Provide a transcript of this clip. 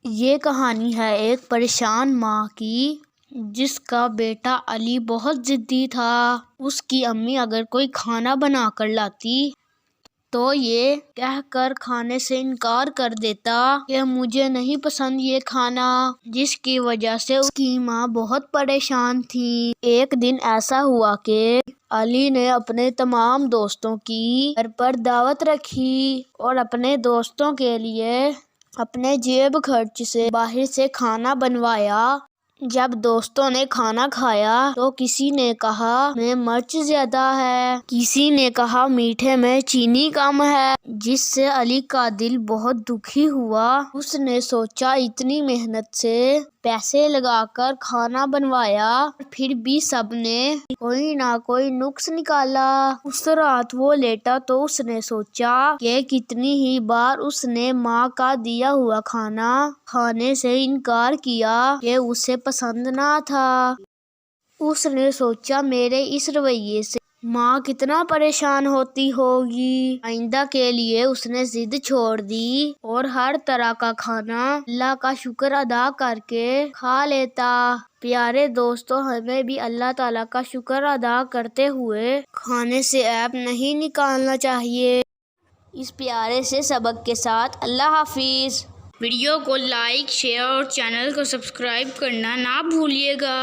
یہ کہانی ہے ایک پریشان ماں کی جس کا بیٹا علی بہت ضدی تھا۔ اس کی امی اگر کوئی کھانا بنا کر لاتی تو یہ کہہ کر کھانے سے انکار کر دیتا کہ مجھے نہیں پسند یہ کھانا، جس کی وجہ سے اس کی ماں بہت پریشان تھی۔ ایک دن ایسا ہوا کہ علی نے اپنے تمام دوستوں کی گھر پر دعوت رکھی اور اپنے دوستوں کے لیے اپنے جیب خرچ سے باہر سے کھانا بنوایا۔ جب دوستوں نے کھانا کھایا تو کسی نے کہا میں مرچ زیادہ ہے، کسی نے کہا میٹھے میں چینی کم ہے، جس سے علی کا دل بہت دکھی ہوا۔ اس نے سوچا اتنی محنت سے پیسے لگا کر کھانا بنوایا پھر بھی سب نے کوئی نہ کوئی نقص نکالا۔ اس رات وہ لیٹا تو اس نے سوچا کہ کتنی ہی بار اس نے ماں کا دیا ہوا کھانا کھانے سے انکار کیا کہ اسے پسند نہ تھا۔ اس نے سوچا میرے اس رویے سے ماں کتنا پریشان ہوتی ہوگی۔ آئندہ کے لیے اس نے ضد چھوڑ دی اور ہر طرح کا کھانا اللہ کا شکر ادا کر کے کھا لیتا۔ پیارے دوستو، ہمیں بھی اللہ تعالیٰ کا شکر ادا کرتے ہوئے کھانے سے عیب نہیں نکالنا چاہیے۔ اس پیارے سے سبق کے ساتھ اللہ حافظ۔ ویڈیو کو لائک، شیئر اور چینل کو سبسکرائب کرنا نہ بھولیے گا۔